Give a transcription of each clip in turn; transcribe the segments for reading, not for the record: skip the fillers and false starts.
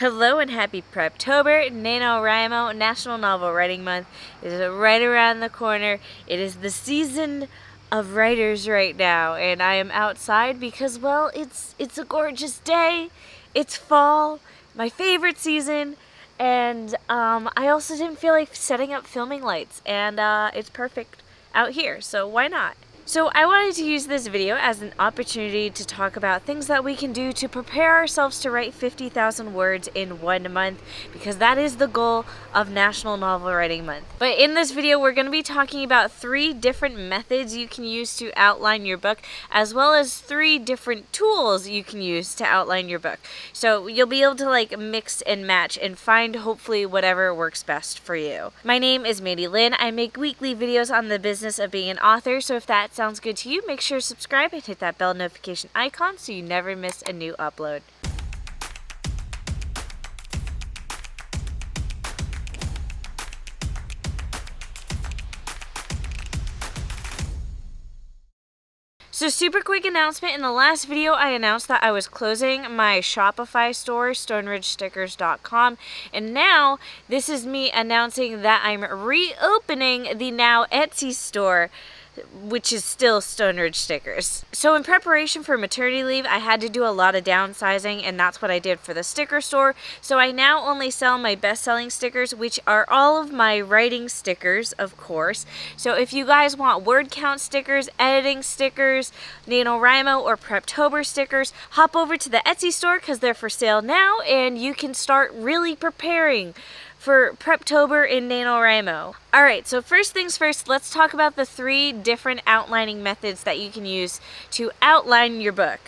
Hello and happy Preptober. NaNoWriMo, National Novel Writing Month, is right around the corner. It is the season of writers right now, and I am outside because, well, it's a gorgeous day. It's fall, my favorite season, and I also didn't feel like setting up filming lights, and it's perfect out here, so why not? So I wanted to use this video as an opportunity to talk about things that we can do to prepare ourselves to write 50,000 words in 1 month, because that is the goal of National Novel Writing Month. But in this video, we're going to be talking about 3 different methods you can use to outline your book, as well as 3 different tools you can use to outline your book. So you'll be able to mix and match and find hopefully whatever works best for you. My name is Mandy Lynn. I make weekly videos on the business of being an author, so if that sounds good to you, make sure to subscribe and hit that bell notification icon so you never miss a new upload. So super quick announcement, in the last video I announced that I was closing my Shopify store, stoneridgestickers.com, and now this is me announcing that I'm reopening the now Etsy store, which is still Stone Ridge Stickers. So in preparation for maternity leave, I had to do a lot of downsizing, and that's what I did for the sticker store. So I now only sell my best-selling stickers, which are all of my writing stickers, of course. So if you guys want word count stickers, editing stickers, NaNoWriMo or Preptober stickers, hop over to the Etsy store because they're for sale now, and you can start really preparing for Preptober in NaNoWriMo. Alright, so first things first, let's talk about the 3 different outlining methods that you can use to outline your book.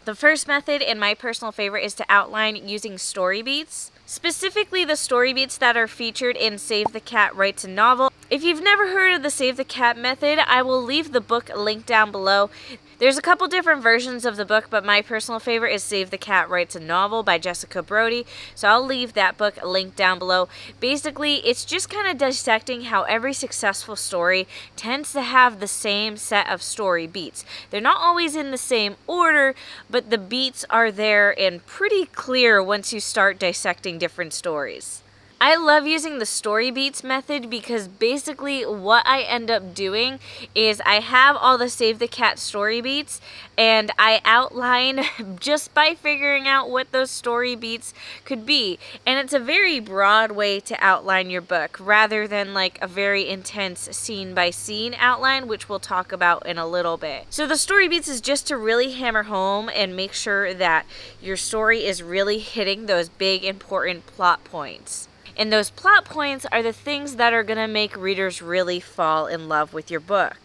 The first method, and my personal favorite, is to outline using story beats. Specifically the story beats that are featured in Save the Cat Writes a Novel. If you've never heard of the Save the Cat method, I will leave the book linked down below. There's a couple different versions of the book, but my personal favorite is Save the Cat Writes a Novel by Jessica Brody, so I'll leave that book linked down below. Basically, it's just kind of dissecting how every successful story tends to have the same set of story beats. They're not always in the same order, but the beats are there and pretty clear once you start dissecting different stories. I love using the story beats method because basically what I end up doing is I have all the Save the Cat story beats and I outline just by figuring out what those story beats could be. And it's a very broad way to outline your book rather than a very intense scene by scene outline, which we'll talk about in a little bit. So the story beats is just to really hammer home and make sure that your story is really hitting those big important plot points. And those plot points are the things that are going to make readers really fall in love with your book.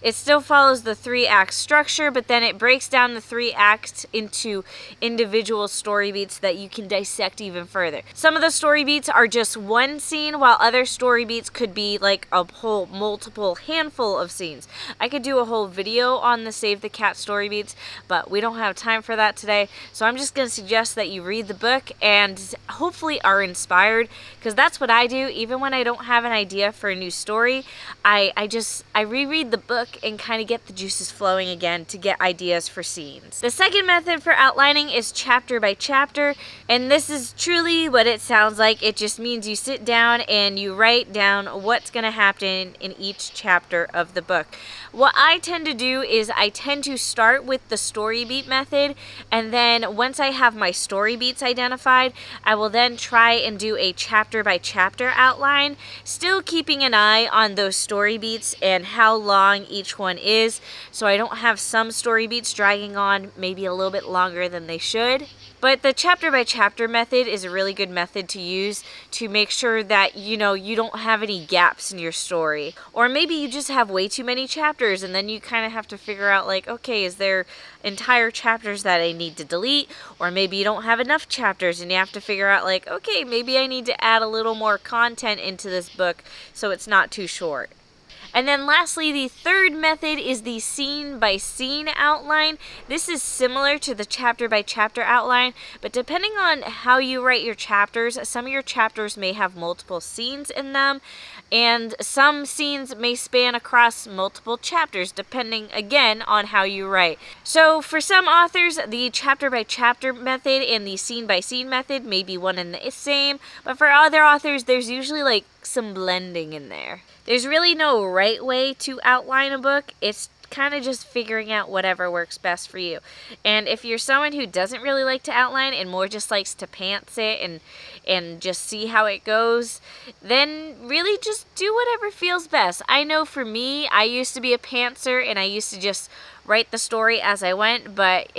It still follows the 3-act structure, but then it breaks down the 3 acts into individual story beats that you can dissect even further. Some of the story beats are just one scene, while other story beats could be a whole multiple handful of scenes. I could do a whole video on the Save the Cat story beats, but we don't have time for that today. So I'm just going to suggest that you read the book and hopefully are inspired, because that's what I do. Even when I don't have an idea for a new story, I reread the book and kind of get the juices flowing again to get ideas for scenes. The second method for outlining is chapter by chapter, and this is truly what it sounds like. It just means you sit down and you write down what's going to happen in each chapter of the book. What I tend to do is I tend to start with the story beat method, and then once I have my story beats identified, I will then try and do a chapter by chapter outline, still keeping an eye on those story beats and how long each one is, so I don't have some story beats dragging on maybe a little bit longer than they should. But the chapter by chapter method is a really good method to use to make sure that you don't have any gaps in your story. Or maybe you just have way too many chapters and then you kind of have to figure out okay, is there entire chapters that I need to delete? Or maybe you don't have enough chapters and you have to figure out okay, maybe I need to add a little more content into this book so it's not too short. And then lastly, the third method is the scene by scene outline. This is similar to the chapter by chapter outline, but depending on how you write your chapters, some of your chapters may have multiple scenes in them, and some scenes may span across multiple chapters, depending again on how you write. So for some authors, the chapter by chapter method and the scene by scene method may be one and the same, but for other authors, there's usually like some blending in there. There's really no right way to outline a book. It's kind of just figuring out whatever works best for you. And if you're someone who doesn't really like to outline and more just likes to pants it and just see how it goes, then really just do whatever feels best. I know for me, I used to be a pantser and I used to just write the story as I went, but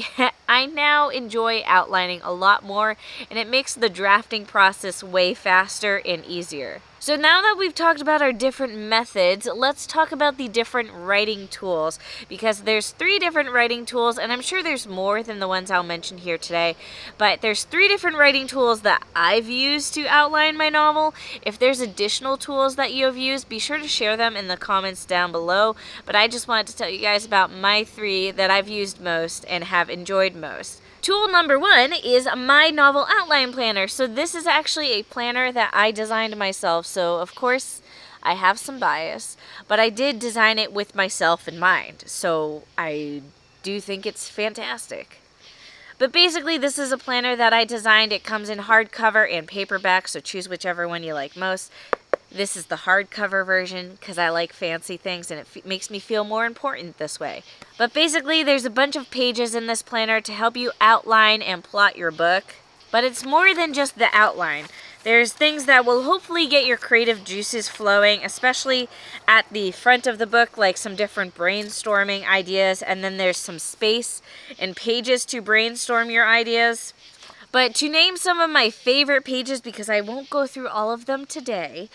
I now enjoy outlining a lot more, and it makes the drafting process way faster and easier. So now that we've talked about our different methods, let's talk about the different writing tools, because there's 3 different writing tools, and I'm sure there's more than the ones I'll mention here today, but there's 3 different writing tools that I've used to outline my novel. If there's additional tools that you have used, be sure to share them in the comments down below, but I just wanted to tell you guys about my 3 that I've used most and have enjoyed most. Tool number 1 is my novel outline planner. So this is actually a planner that I designed myself. So of course I have some bias, but I did design it with myself in mind. So I do think it's fantastic. But basically this is a planner that I designed. It comes in hardcover and paperback, so choose whichever one you like most. This is the hardcover version because I like fancy things and it makes me feel more important this way. But basically there's a bunch of pages in this planner to help you outline and plot your book. But it's more than just the outline. There's things that will hopefully get your creative juices flowing, especially at the front of the book, like some different brainstorming ideas, and then there's some space and pages to brainstorm your ideas. But to name some of my favorite pages, because I won't go through all of them today,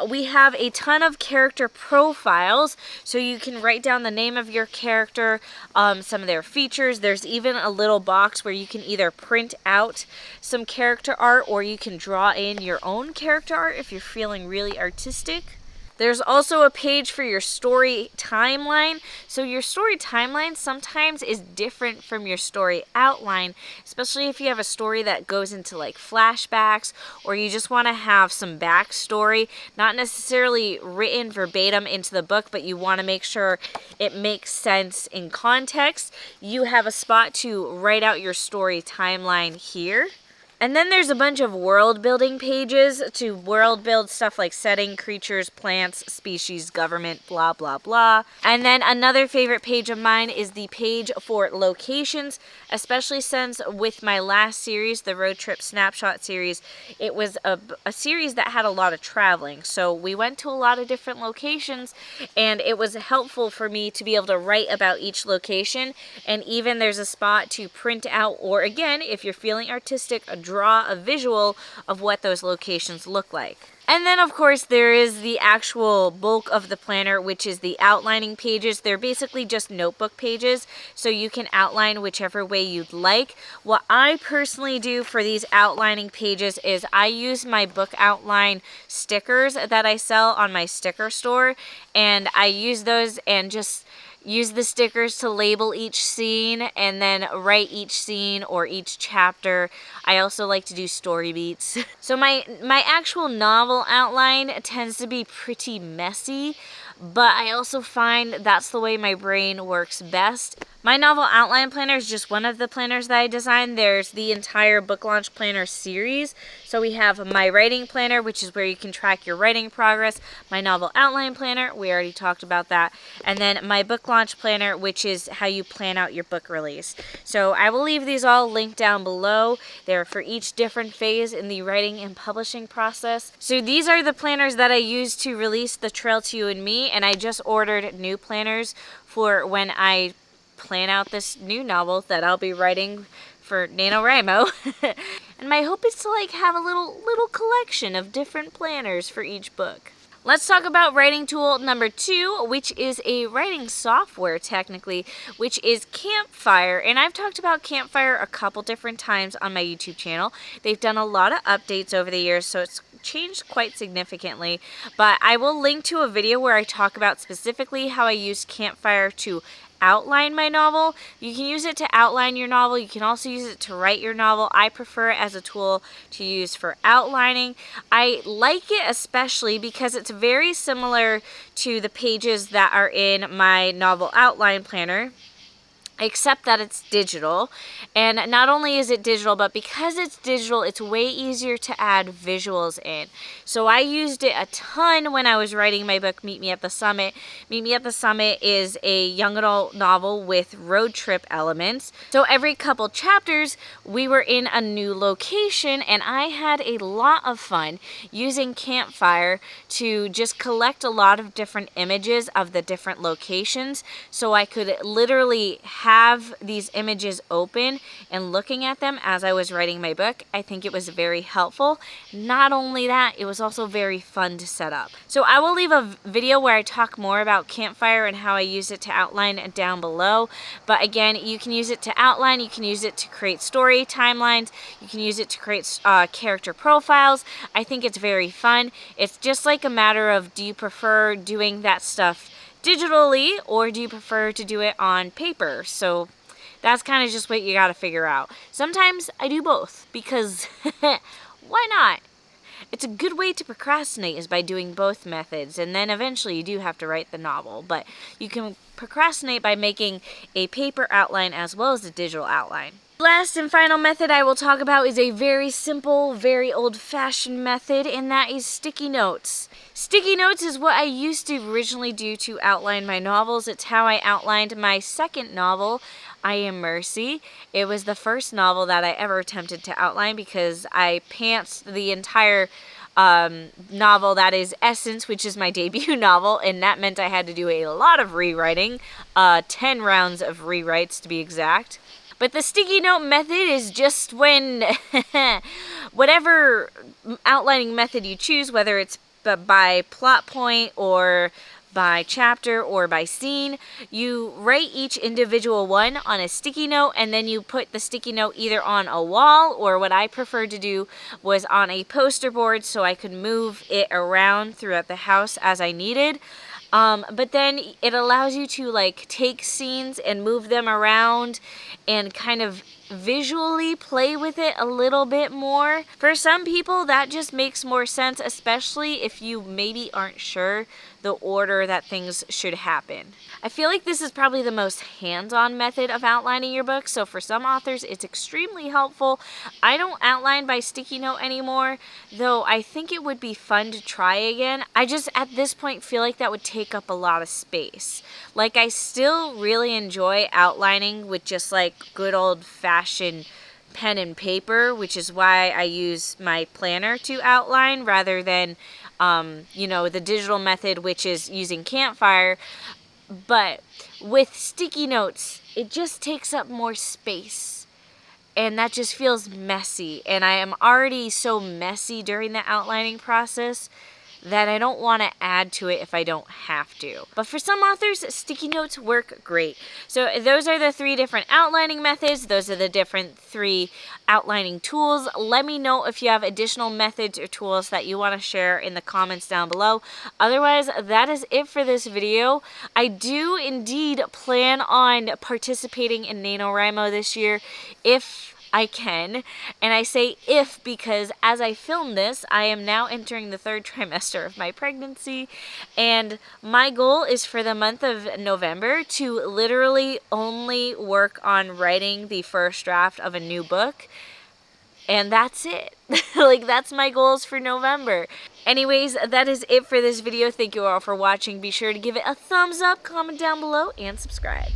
we have a ton of character profiles, so you can write down the name of your character, some of their features. There's even a little box where you can either print out some character art or you can draw in your own character art if you're feeling really artistic. There's also a page for your story timeline. So your story timeline sometimes is different from your story outline, especially if you have a story that goes into like flashbacks or you just want to have some backstory, not necessarily written verbatim into the book, but you want to make sure it makes sense in context. You have a spot to write out your story timeline here. And then there's a bunch of world building pages to world build stuff like setting, creatures, plants, species, government, blah, blah, blah. And then another favorite page of mine is the page for locations, especially since with my last series, the Road Trip Snapshot series, it was a series that had a lot of traveling. So we went to a lot of different locations and it was helpful for me to be able to write about each location. And even there's a spot to print out, or again, if you're feeling artistic, draw a visual of what those locations look like. And then of course there is the actual bulk of the planner, which is the outlining pages. They're basically just notebook pages, so you can outline whichever way you'd like. What I personally do for these outlining pages is I use my book outline stickers that I sell on my sticker store, and I use those and just use the stickers to label each scene and then write each scene or each chapter. I also like to do story beats. So my actual novel outline tends to be pretty messy, but I also find that's the way my brain works best. My novel outline planner is just one of the planners that I designed. There's the entire book launch planner series. So we have my writing planner, which is where you can track your writing progress. My novel outline planner, we already talked about that. And then my book launch planner, which is how you plan out your book release. So I will leave these all linked down below. They're for each different phase in the writing and publishing process. So these are the planners that I use to release The Trail to You and Me, and I just ordered new planners for when I plan out this new novel that I'll be writing for NaNoWriMo. And my hope is to like have a little collection of different planners for each book. Let's talk about writing tool number 2, which is a writing software technically, which is Campfire. And I've talked about Campfire a couple different times on my YouTube channel. They've done a lot of updates over the years, so it's changed quite significantly, but I will link to a video where I talk about specifically how I use Campfire to outline my novel. You can use it to outline your novel. You can also use it to write your novel. I prefer it as a tool to use for outlining. I like it especially because it's very similar to the pages that are in my novel outline planner, except that it's digital. And not only is it digital, but because it's digital, it's way easier to add visuals in. So I used it a ton when I was writing my book, Meet Me at the Summit. Meet Me at the Summit is a young adult novel with road trip elements. So every couple chapters, we were in a new location, and I had a lot of fun using Campfire to just collect a lot of different images of the different locations, so I could literally have these images open and looking at them as I was writing my book. I think it was very helpful. Not only that, it was also very fun to set up. So I will leave a video where I talk more about Campfire and how I use it to outline down below. But again, you can use it to outline, you can use it to create story timelines, you can use it to create character profiles. I think it's very fun. It's just like a matter of, do you prefer doing that stuff digitally, or do you prefer to do it on paper? So that's kind of just what you got to figure out. Sometimes I do both because why not? It's a good way to procrastinate is by doing both methods, and then eventually you do have to write the novel, but you can procrastinate by making a paper outline as well as a digital outline. Last and final method I will talk about is a very simple, very old-fashioned method, and that is sticky notes. Sticky notes is what I used to originally do to outline my novels. It's how I outlined my second novel, I Am Mercy. It was the first novel that I ever attempted to outline because I pantsed the entire novel that is Essence, which is my debut novel, and that meant I had to do a lot of rewriting, 10 rounds of rewrites to be exact. But the sticky note method is just when whatever outlining method you choose, whether it's by plot point or by chapter or by scene, you write each individual one on a sticky note, and then you put the sticky note either on a wall, or what I preferred to do was on a poster board so I could move it around throughout the house as I needed. But then it allows you to like take scenes and move them around and kind of visually play with it a little bit more. For some people that just makes more sense, especially if you maybe aren't sure the order that things should happen. I feel like this is probably the most hands-on method of outlining your book, so for some authors it's extremely helpful. I don't outline by sticky note anymore, though I think it would be fun to try again. I just at this point feel like that would take up a lot of space. Like, I still really enjoy outlining with just like good old-fashioned pen and paper, which is why I use my planner to outline rather than the digital method, which is using Campfire. But with sticky notes, it just takes up more space, and that just feels messy, and I am already so messy during the outlining process that I don't want to add to it if I don't have to. But for some authors, sticky notes work great. So those are the 3 different outlining methods. Those are the different 3 outlining tools. Let me know if you have additional methods or tools that you want to share in the comments down below. Otherwise, that is it for this video. I do indeed plan on participating in NaNoWriMo this year if I can, and I say if because as I film this, I am now entering the 3rd trimester of my pregnancy, and my goal is for the month of November to literally only work on writing the first draft of a new book, and that's it. Like, that's my goals for November. Anyways, that is it for this video. Thank you all for watching. Be sure to give it a thumbs up, comment down below, and subscribe.